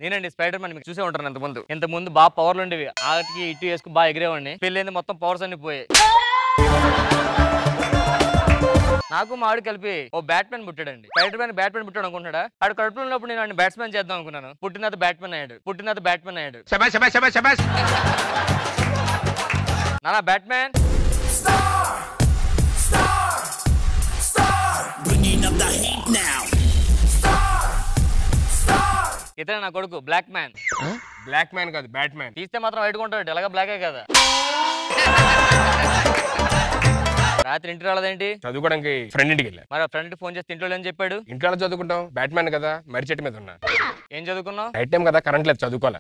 నేనండి spider man. మీకు చూసే ఉంటాను ఇంత ముందు బాగా పవర్లు ఉండేవి, ఆటికి ఇటు వేసుకుని బాగా ఎగిరేవాడిని. పెళ్ళైంది, మొత్తం పవర్స్ అన్ని పోయాయి. నాకు మా ఆడు కలిపి ఓ బ్యాట్మెన్ పుట్టాడండి. స్పైడర్ మ్యాన్ బ్యాట్మెన్ పుట్టాడు అనుకుంటాడా? ఆడు కడుపులో ఉన్నప్పుడు నేను బ్యాట్స్మెన్ చేద్దాం అనుకున్నాను. పుట్టిన బ్యాట్మెన్ అయ్యాడు. నానా బ్యాట్మెన్ ఇతనే నా కొడుకు బ్లాక్ మ్యాన్. బ్లాక్ మ్యాన్ కాదు, బ్యాట్ మ్యాన్. తీస్తే మాత్రం వైట్ కొంటాడు, ఎలాగా బ్లాకే కదా. రాత్రి ఇంటికి రాలేదేంటి? చదువుకోవడానికి ఫ్రెండ్ ఇంటికి వెళ్ళా. మరి ఫ్రెండ్ ఫోన్ చేస్తే ఇంట్లో ఏం చెప్పాడు? ఇంట్లో చదువుకుంటాం, బ్యాట్ మ్యాన్ కదా, మర్రి చెట్టు మీద ఉన్నా. ఏం చదువుకున్నావు? నైట్ టైం కదా, కరెంట్ లేదు, చదువుకోవాలి.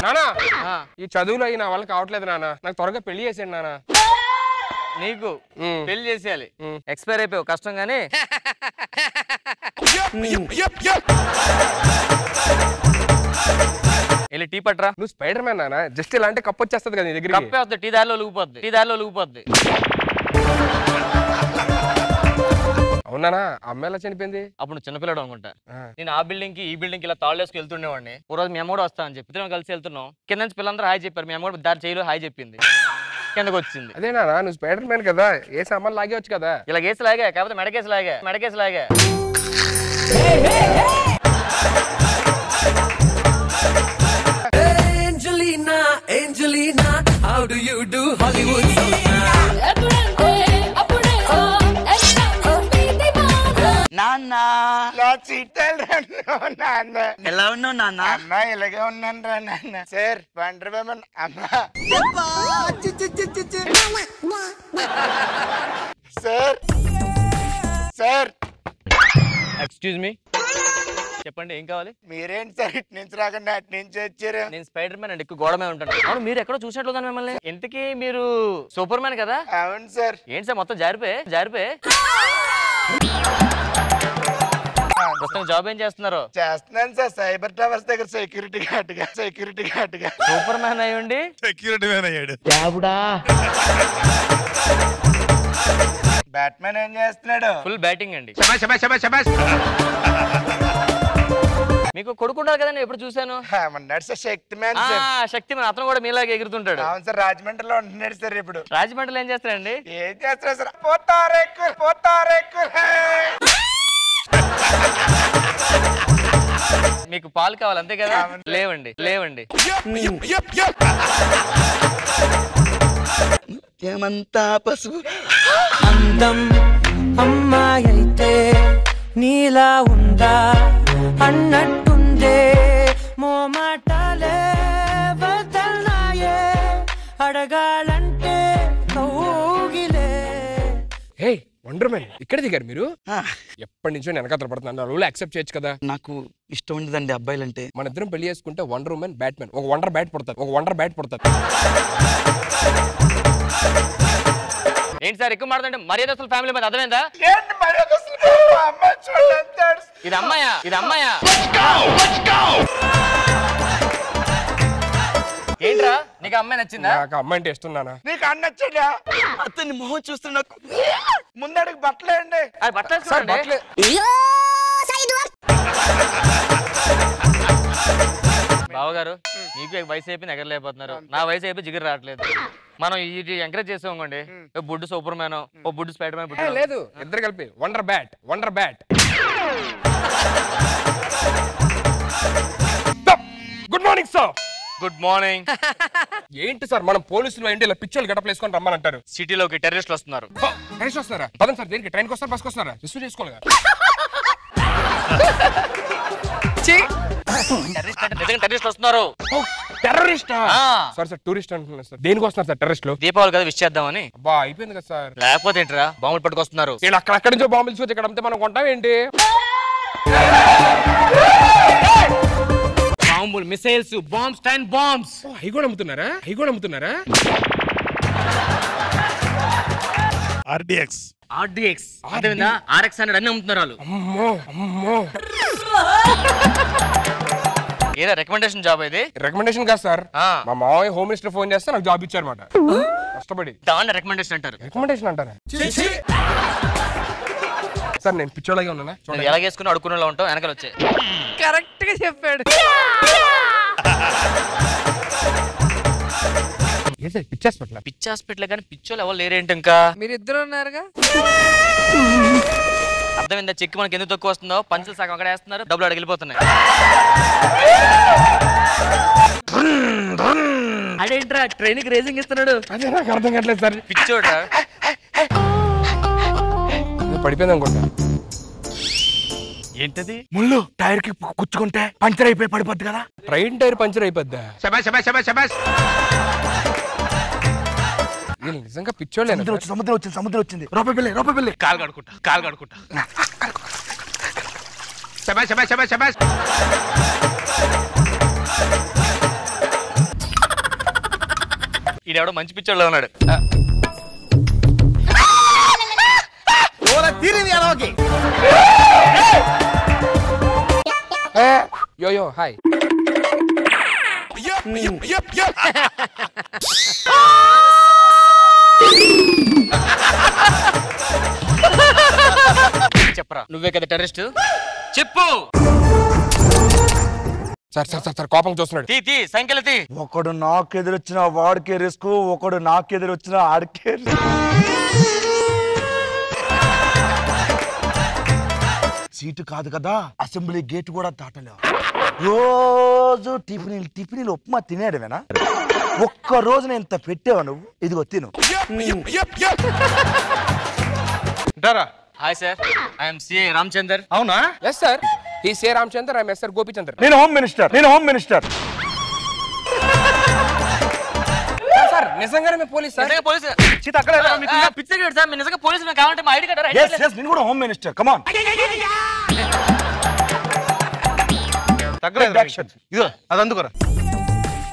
నానా ఈ చదువులో నా వల్ల కావట్లేదు నాన్న, నాకు త్వరగా పెళ్లి చేసేయండి నాన్న. నీకు పెళ్లి చేసేయాలి, ఎక్స్పైర్ అయిపోయావు, కష్టం గానీ. వెళ్ళి టీ పట్రా. నువ్వు స్పైడర్ మ్యాన్ నాన్న, జస్ట్ ఇలాంటి కప్పు వచ్చేస్తుంది కదా నీ దగ్గర. కప్పే వస్తుంది, టీ దారిలో ఒలిగిపోద్ది. అవునా? అమ్మ ఎలా చనిపోయింది? అప్పుడు నువ్వు చిన్నపిల్లడు అనుకుంటా. నేను ఆ బిల్డింగ్ కి ఈ బిల్డింగ్ ఇలా తాళ్ళు వేసుకు వెళ్తుండేవాడిని. ఓ రోజు మేము కూడా వస్తా అని చెప్పి ఇద్దరం కలిసి వెళ్తున్నాం. కింద నుంచి పిల్లలందరూ హాయ్ చెప్పారు, మేము కూడా దారి చేయలో హాయ్ చెప్పింది, కిందకు వచ్చింది. అదేనా, నువ్వు స్పైడర్ మ్యాన్ కదా, ఏ సామాన్ లాగేవచ్చు కదా. ఇలా కేసు లాగా, కాకపోతే మెడకేసి లాగా. Angelina, how do you do Hollywood song? నాన్న ఎలా ఉన్నావు నాన్న? అమ్మా ఇలాగే ఉన్నాను రా నాన్న. సార్ పండ్ర అమ్మా సార్ ఎక్స్క్యూజ్ మీ, చెప్పండి ఏం కావాలి? మీరేంటి సార్ ఇటు నుంచి రాకుండా అటు నుంచి వచ్చారు? నేను స్పైడర్ మ్యాన్ అండి, ఎక్కువ గోడ మీద ఉంటాను. అవును, మీరు ఎక్కడో చూసినట్లుగా మిమ్మల్ని. ఇంతకీ మీరు సూపర్ మ్యాన్ కదా? అవును సార్. ఏంటి సార్ మొత్తం జారిపోయి ప్రస్తుతం జాబ్ ఏం చేస్తున్నారు? చేస్తున్నాను సార్, సైబర్ టవర్స్ దగ్గర సెక్యూరిటీ గార్డ్ గా. సూపర్ మ్యాన్ అయ్యండి సెక్యూరిటీ మ్యాన్ అయ్యాడు. బ్యాట్మెన్ ఏం చేస్తున్నాడు? ఫుల్ బ్యాటింగ్ అండి. మీకు కొడుకుంటారు కదండి, ఎప్పుడు చూసాను. శక్తిమాన్. శక్తిమాన్, అతను కూడా మీలాగే ఎగురుతుంటాడు. అవును సార్, రాజమండ్రిలో ఉంటున్నాడు సార్. ఇప్పుడు రాజమండ్రిలో ఏం చేస్తారండి? ఏం చేస్తారు సార్? పోతారెక్కు. మీకు పాలు కావాలి అంతే కదా? లేవండి. ఏమంతా పసుపు అందం అమ్మాయి అయితే నీలా ఉందా అన్నట్టుందే, మోమాటాలే వదల్నాయే అడగాలంటే కౌగిలే. హే వండర్ మ్యాన్, ఇక్కడ దిగారు మీరు? ఎప్పటి నుంచో వెనకాతల పడుతున్నాను, రూల్ యాక్సెప్ట్ చేయొచ్చు కదా. నాకు ఇష్టం ఉండదండి అబ్బాయిలంటే. మన ఇద్దరం పెళ్లి చేసుకుంటే వండర్ ఉమెన్ బ్యాట్మెన్, ఒక వండర్ బ్యాట్ పడుతుంది. ఏంటి సార్ ఎక్కువ మాట్లాడంటే? మర్యాదస్తుల ఫ్యామిలీ మీద అర్థమైందా? ఇది అమ్మాయా? ఏంట్రా, నీకు అమ్మాయి నచ్చిందా? నాకు అమ్మాయి అంటే ఇష్టం నాన్న. నీకు అన్న నచ్చాడా? అతన్ని మొహం చూస్తే నాకు ముందడికి బట్టలేండి. అది బట్టలు. బావగారు, మీకు వయసు అయిపోయి ఎగరలేకపోతున్నారు, నా వయసు అయిపోయి జిగురు రావట్లేదు. మనం ఇది ఎంకరేజ్ చేసాం అనుకోండి, బుడ్డు సూపర్ మ్యాన్, ఓ బుడ్డు స్పైడర్ మ్యాన్. లేదు, ఇద్దరు కలిపి wonder bat. Good morning sir. Good morning. ఏంటి సార్, మనం పోలీసులు ఏంటి ఇలా పిచ్చోళ్ళు గడపలు వేసుకొని రమ్మనంటారు? సిటీలోకి టెర్రరిస్టులు వస్తున్నారు. టెర్రరిస్ట్ వస్తారా? పదండి సార్. దేనికి? ట్రైన్కి వస్తారా, బస్కి వస్తారా? రిసీవ్ చేసుకోవాలి. టెర్రరిస్ట్ వస్తున్నారు. Terrorist sir? టూరిస్ట్ అంటున్నారు సార్. దేనికి వస్తున్నారు సార్ టెర్రరిస్టులు? దీపావళి కదా, విష్ చేద్దామని. అబ్బా అయిపోయింది కదా సార్. లేకపోతే ఏంట్రా, బాంబులు పట్టుకొస్తున్నారు. వీళ్ళు అక్కడి నుంచో బాంబులు తీసుకొచ్చి ఇక్కడ అమ్మితే మనం కొంటాం ఏంటి? బాంబులు, మిసైల్స్, బాంబ్స్, టైన్ బాంబ్స్. అవి కూడా అమ్ముతున్నారా? ఆర్డిఎక్స్ RX అన్ని అమ్ముతున్నారు వాళ్ళు. అమ్మో. ఏదో రికమెండేషన్ జాబ్ ఇది? రికమెండేషన్ కాదు సార్, మా మామయ్య హోమ్ మినిస్టర్ ఫోన్ చేస్తే నాకు జాబ్ ఇచ్చారన్నమాట, కష్టపడి. దాన్ని రికమెండేషన్ అంటారు. రికమెండేషన్ అంటారా? సార్ నేను పిచ్చోళ్ళగా ఉన్నానా నువ్వు ఎలాగేసుకుని అడుక్కునేలా ఉంటావు వెనకాల వచ్చే. కరెక్ట్ గా చెప్పాడు. పిచ్చి హాస్పిటల్ పిచ్చి హాస్పిటల్ కానీ పిచ్చోళ్ళు ఎవరు లేరేంటి ఇంకా? మీరిద్దరు ఉన్నారుగా. అర్థమైందా? చెక్ మనకి ఎందుకు తక్కువ వస్తుందో, పంచులు సగం అక్కడ వేస్తున్నారు, డబ్బులు అడిగి వెళ్ళిపోతున్నాయి. అదేంట్రా ట్రైనింగ్ రేసింగ్ ఇస్తున్నాడు? అదే నాకు అర్థం కావట్లేదు సార్. పిచ్చోడ్రా. పడిపోయింది అనుకుంటా. ఏంటది? ముళ్ళు టైర్ కి కుచ్చుకుంటే పంచర్ అయిపోయి పడిపోద్ది కదా. ట్రైన్ టైర్ పంచర్ అయిపోద్దా? వీళ్ళు నిజంగా పిచ్చోళ్ళే. సముద్రం వచ్చింది. రూపాయి బిల్లి కాలు కడుకుంటా ఈడెవడో మంచి పిచ్చోళ్ళ ఉన్నాడు. యో హాయ్. చెప్పరా, నువ్వే కదా టెర్రరిస్ట్? చెప్పు. సార్ కోపం చూస్తున్నాడు. తీ సంఖ్యలు తీ. ఒకడు నాకు ఎదురొచ్చినా వాడికే రిస్క్, ఒకడు నాకు ఎదురొచ్చినా ఆడికే. సీటు కాదు కదా, అసెంబ్లీ గేట్ కూడా దాటలేవు. రోజు టిఫినీలు ఉప్మా తినేడమేనా? ఒక్క రోజు నేను ఇంత పెట్టావా నువ్వు? ఇదిగో తిను. Hi sir, I'm C A Ramachander. అవునా? ఎస్ సార్, ఈ C Ramachander, I'm S sir Gopichander. నేను హోమ్ మినిస్టర్. సార్ నిజంగానే మేము పోలీస్ సార్. నిజంగా పోలీసు పిచ్చి సార్. మీరు నిజంగా పోలీసు కావాలంటే మా ఐడి కార్డు. నేను కూడా హోమ్ మినిస్టర్. కమాన్. తగ్గలేదు. ఇదో అది అందుకోరా.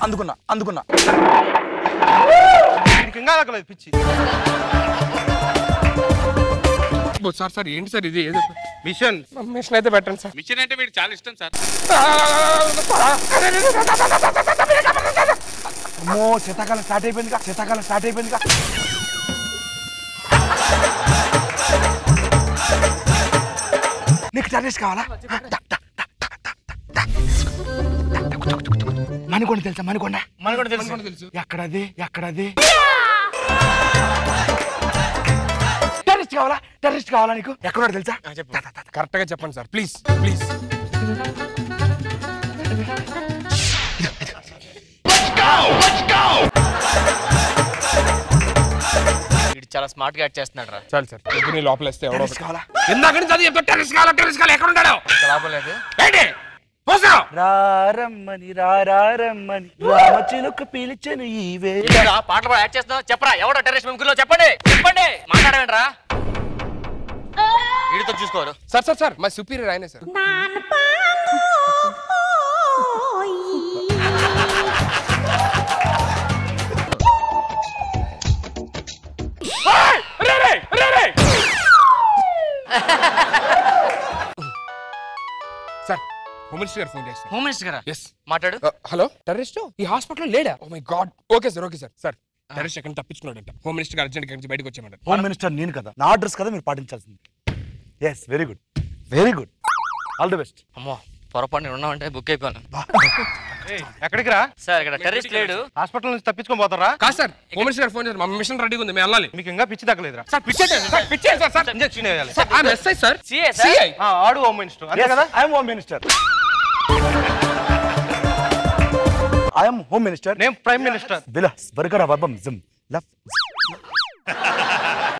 అందుకున్నా. ఇంకా తగ్గలేదు పిచ్చి. సార్ ఏంటి సార్ ఇది? మిషన్ అయితే పెట్టండి సార్. మిషన్ అంటే వీడు చాలా ఇష్టం సార్. అమ్మో, శీతాకాలం స్టార్ట్ అయిపోయిందిగా. నీకు టెర్రరిస్ట్ కావాలా? మణికొండ తెలుసా? మణికొండ తెలుసు. ఎక్కడది? టెర్రరిస్ట్ కావాలా నీకు? ఎక్కడ తెలుసా? కరెక్ట్ గా చెప్పండి సార్ ప్లీజ్. వీడు చాలా స్మార్ట్ గా యాక్ట్ చేస్తున్నాడు రా. చాలు సార్, నీ లోపలేస్తే ఎవడో కావాలా? ఇందాక నుంచి అది చెప్తా టెర్రరిస్ట్ కావాలి ఎక్కడ ఉంటాడు? లాభం లేదు. రారమ్మని రామచిలుక పిలిచెను ఈవే. పాటలు కూడా యాక్ట్ చేస్తున్నావు. చెప్పరా ఎవడో టెర్రరిస్ట్ ముగ్గురులో చెప్పండి. మాట్లాడవేంట్రా? వీడితో చూసుకోరు. సార్ మా సుపీరియర్ ఆయనే సార్. సార్ హోమ్ మినిస్టర్ గారు ఫోన్ చేస్తారు. హోమ్ మినిస్టర్ గారా? ఎస్ మాట్లాడు. హలో, టెర్రరిస్ట్ ఈ హాస్పిటల్ లేడా? Oh my god. Okay sir terrorist ఎక్కడ తప్పించుకున్నాడంట. హోమ్ మినిస్టర్ గారు అర్జెంట్ నుంచి బయటకు వచ్చామంట. హోమ్ మినిస్టర్ నేను కదా, నా అడ్రస్ కదా మీరు పాటించాల్సింది. Yes, very good. All the best. అమ్మో, పొరపాటు నేను ఉన్నామంటే బుక్ అయిపోయాను. ఎక్కడికి రా సార్? ఇక్కడ టెర్రరిస్ట్ లేడు. హాస్పిటల్ నుంచి తప్పించుకొని పోతారా? కాదు సార్, హోమ్ మినిస్టర్ గారు ఫోన్ చేశారు. మా మిషన్ రెడీగా ఉంది, మేము వెళ్ళాలి. మీకు ఇంకా పిచ్చి తగ్గలేదురా? సార్ పిచ్చే సార్. ఇంజక్షన్ వేయాలి. SI sir. CA sir. ఆడు హోమ్ మినిస్టర్ అంతే కదా? I'm home minister. నేను ప్రైమ్ మినిస్టర్. బిలాస్ burger వర్బం gym లఫ్